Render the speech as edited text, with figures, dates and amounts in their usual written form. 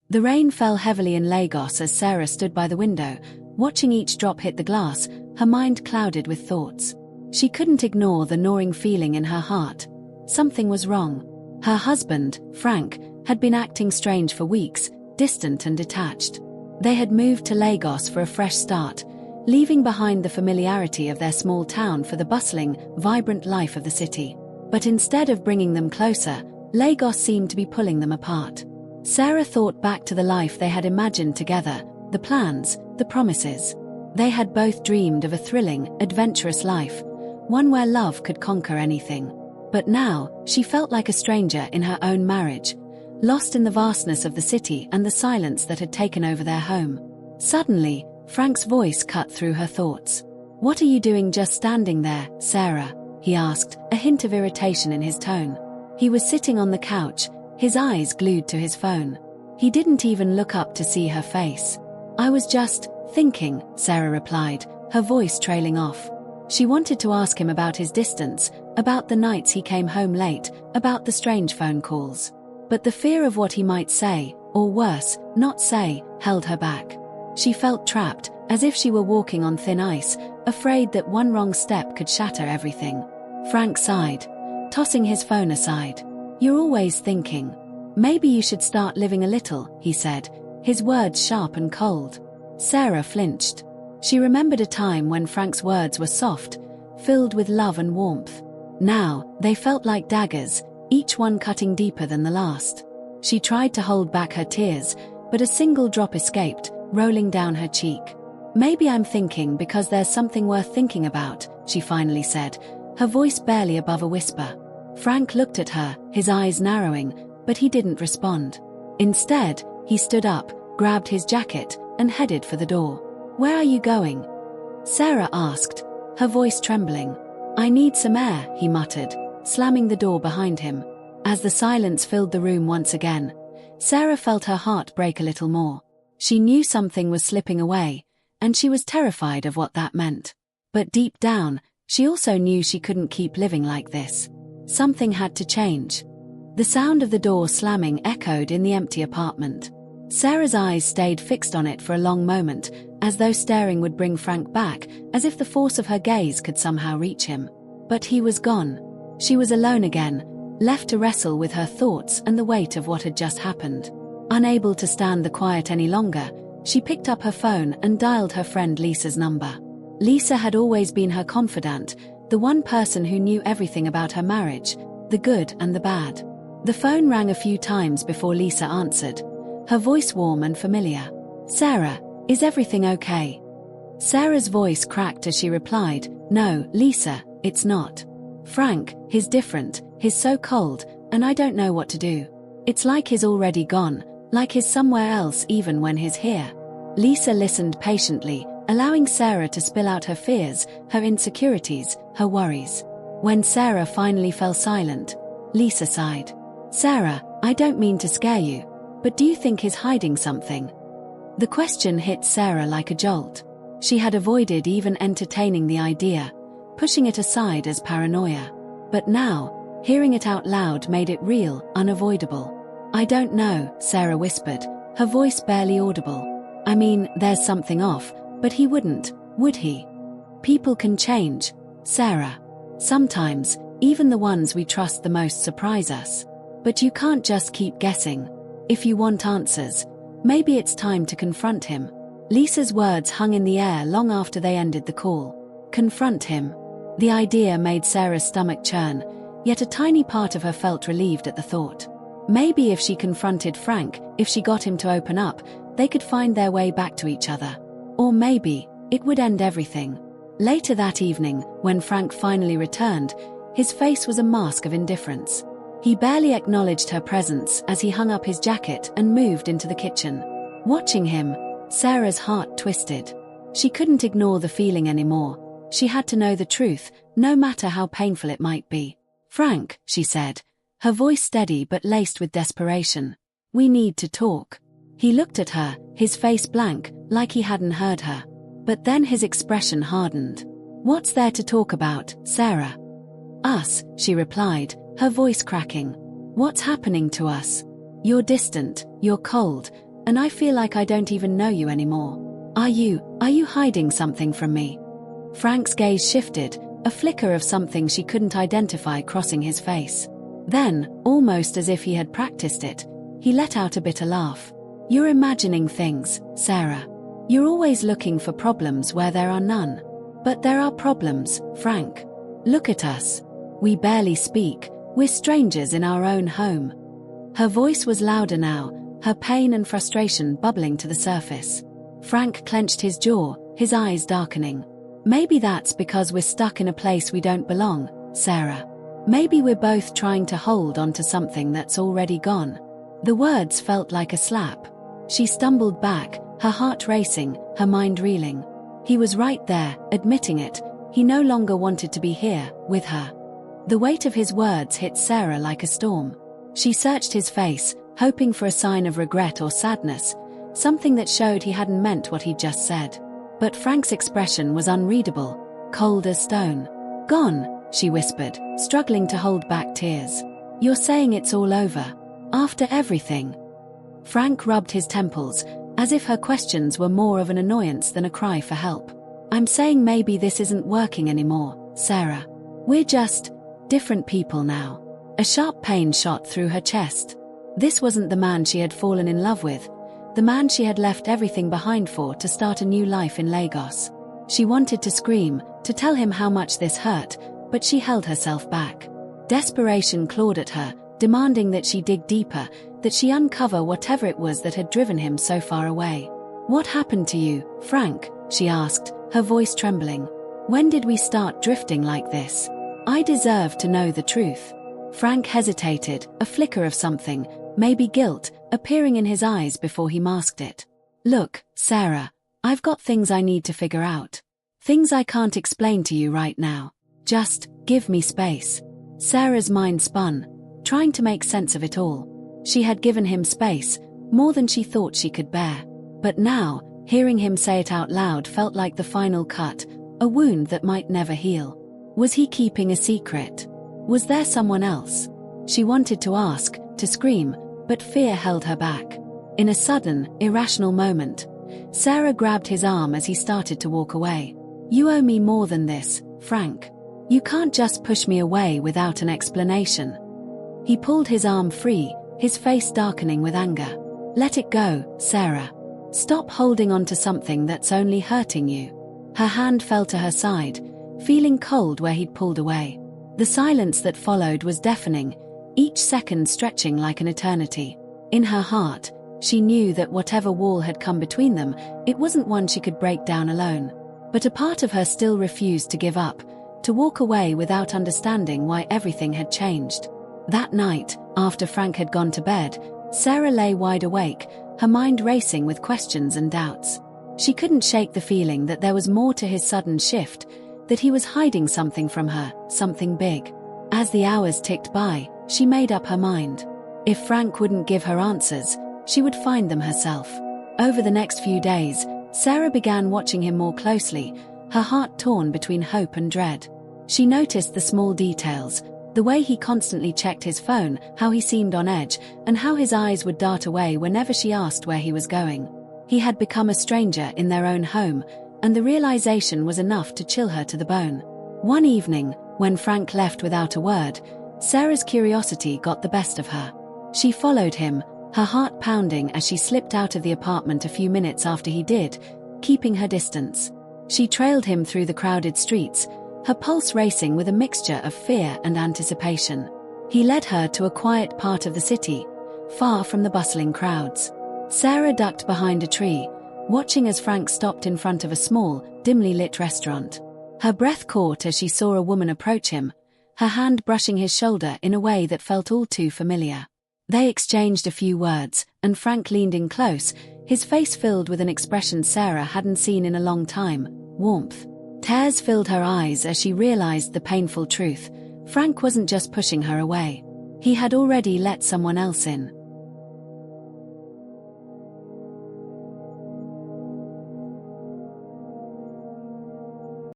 The rain fell heavily in Lagos as Sarah stood by the window, watching each drop hit the glass, her mind clouded with thoughts. She couldn't ignore the gnawing feeling in her heart. Something was wrong. Her husband, Frank, had been acting strange for weeks, distant and detached. They had moved to Lagos for a fresh start, leaving behind the familiarity of their small town for the bustling, vibrant life of the city. But instead of bringing them closer, Lagos seemed to be pulling them apart. Sarah thought back to the life they had imagined together, the plans, the promises. They had both dreamed of a thrilling, adventurous life, one where love could conquer anything. But now, she felt like a stranger in her own marriage, lost in the vastness of the city and the silence that had taken over their home. Suddenly, Frank's voice cut through her thoughts. "What are you doing just standing there, Sarah?" he asked, a hint of irritation in his tone. He was sitting on the couch, his eyes glued to his phone. He didn't even look up to see her face. "I was just thinking," Sarah replied, her voice trailing off. She wanted to ask him about his distance, about the nights he came home late, about the strange phone calls. But the fear of what he might say, or worse, not say, held her back. She felt trapped, as if she were walking on thin ice, afraid that one wrong step could shatter everything. Frank sighed, tossing his phone aside. "You're always thinking. Maybe you should start living a little," he said, his words sharp and cold. Sarah flinched. She remembered a time when Frank's words were soft, filled with love and warmth. Now, they felt like daggers, each one cutting deeper than the last. She tried to hold back her tears, but a single drop escaped, rolling down her cheek. "Maybe I'm thinking because there's something worth thinking about," she finally said, her voice barely above a whisper. Frank looked at her, his eyes narrowing, but he didn't respond. Instead, he stood up, grabbed his jacket, and headed for the door. "Where are you going?" Sarah asked, her voice trembling. "I need some air," he muttered, slamming the door behind him. As the silence filled the room once again, Sarah felt her heart break a little more. She knew something was slipping away, and she was terrified of what that meant. But deep down, she also knew she couldn't keep living like this. Something had to change. The sound of the door slamming echoed in the empty apartment. Sarah's eyes stayed fixed on it for a long moment, as though staring would bring Frank back, as if the force of her gaze could somehow reach him. But he was gone. She was alone again, left to wrestle with her thoughts and the weight of what had just happened. Unable to stand the quiet any longer, she picked up her phone and dialed her friend Lisa's number. Lisa had always been her confidant, the one person who knew everything about her marriage, the good and the bad. The phone rang a few times before Lisa answered, her voice warm and familiar. "Sarah, is everything okay?" Sarah's voice cracked as she replied, "No, Lisa, it's not. Frank, he's different, he's so cold, and I don't know what to do. It's like he's already gone, like he's somewhere else even when he's here." Lisa listened patiently, allowing Sarah to spill out her fears, her insecurities, her worries. When Sarah finally fell silent, Lisa sighed. "Sarah, I don't mean to scare you, but do you think he's hiding something?" The question hit Sarah like a jolt. She had avoided even entertaining the idea, pushing it aside as paranoia. But now, hearing it out loud made it real, unavoidable. "I don't know," Sarah whispered, her voice barely audible. "I mean, there's something off, but he wouldn't, would he? People can change, Sarah. Sometimes, even the ones we trust the most surprise us. But you can't just keep guessing. If you want answers, maybe it's time to confront him." Lisa's words hung in the air long after they ended the call. Confront him. The idea made Sarah's stomach churn, yet a tiny part of her felt relieved at the thought. Maybe if she confronted Frank, if she got him to open up, they could find their way back to each other. Or maybe, it would end everything. Later that evening, when Frank finally returned, his face was a mask of indifference. He barely acknowledged her presence as he hung up his jacket and moved into the kitchen. Watching him, Sarah's heart twisted. She couldn't ignore the feeling anymore. She had to know the truth, no matter how painful it might be. "Frank," she said, her voice steady but laced with desperation. "We need to talk." He looked at her, his face blank, like he hadn't heard her. But then his expression hardened. "What's there to talk about, Sarah?" "Us," she replied, her voice cracking. "What's happening to us? You're distant, you're cold, and I feel like I don't even know you anymore. Are you hiding something from me?" Frank's gaze shifted, a flicker of something she couldn't identify crossing his face. Then, almost as if he had practiced it, he let out a bitter laugh. "You're imagining things, Sarah. You're always looking for problems where there are none. But there are problems, Frank. Look at us. We barely speak, we're strangers in our own home." Her voice was louder now, her pain and frustration bubbling to the surface. Frank clenched his jaw, his eyes darkening. "Maybe that's because we're stuck in a place we don't belong, Sarah. Maybe we're both trying to hold on to something that's already gone." The words felt like a slap. She stumbled back, her heart racing, her mind reeling. He was right there, admitting it. He no longer wanted to be here, with her. The weight of his words hit Sarah like a storm. She searched his face, hoping for a sign of regret or sadness, something that showed he hadn't meant what he'd just said. But Frank's expression was unreadable, cold as stone. "Gone," she whispered, struggling to hold back tears. "You're saying it's all over? After everything?" Frank rubbed his temples, as if her questions were more of an annoyance than a cry for help. "I'm saying maybe this isn't working anymore, Sarah. We're just different people now." A sharp pain shot through her chest. This wasn't the man she had fallen in love with, the man she had left everything behind for to start a new life in Lagos. She wanted to scream, to tell him how much this hurt, but she held herself back. Desperation clawed at her, demanding that she dig deeper, that she uncover whatever it was that had driven him so far away. "What happened to you, Frank?" she asked, her voice trembling. "When did we start drifting like this? I deserve to know the truth." Frank hesitated, a flicker of something, maybe guilt, appearing in his eyes before he masked it. "Look, Sarah, I've got things I need to figure out. Things I can't explain to you right now. Just give me space." Sarah's mind spun, trying to make sense of it all. She had given him space, more than she thought she could bear. But now, hearing him say it out loud felt like the final cut, a wound that might never heal. Was he keeping a secret? Was there someone else? She wanted to ask, to scream, but fear held her back. In a sudden, irrational moment, Sarah grabbed his arm as he started to walk away. "You owe me more than this, Frank. You can't just push me away without an explanation." He pulled his arm free, his face darkening with anger. "Let it go, Sarah. Stop holding on to something that's only hurting you." Her hand fell to her side, feeling cold where he'd pulled away. The silence that followed was deafening, each second stretching like an eternity. In her heart, she knew that whatever wall had come between them, it wasn't one she could break down alone. But a part of her still refused to give up, to walk away without understanding why everything had changed. That night, after Frank had gone to bed, Sarah lay wide awake, her mind racing with questions and doubts. She couldn't shake the feeling that there was more to his sudden shift, that he was hiding something from her, something big. As the hours ticked by, she made up her mind. If Frank wouldn't give her answers, she would find them herself. Over the next few days, Sarah began watching him more closely, her heart torn between hope and dread. She noticed the small details, the way he constantly checked his phone, how he seemed on edge, and how his eyes would dart away whenever she asked where he was going. He had become a stranger in their own home, and the realization was enough to chill her to the bone. One evening, when Frank left without a word, Sarah's curiosity got the best of her. She followed him, her heart pounding as she slipped out of the apartment a few minutes after he did, keeping her distance. She trailed him through the crowded streets, her pulse racing with a mixture of fear and anticipation. He led her to a quiet part of the city, far from the bustling crowds. Sarah ducked behind a tree, watching as Frank stopped in front of a small, dimly lit restaurant. Her breath caught as she saw a woman approach him, her hand brushing his shoulder in a way that felt all too familiar. They exchanged a few words, and Frank leaned in close, his face filled with an expression Sarah hadn't seen in a long time, warmth. Tears filled her eyes as she realized the painful truth. Frank wasn't just pushing her away. He had already let someone else in.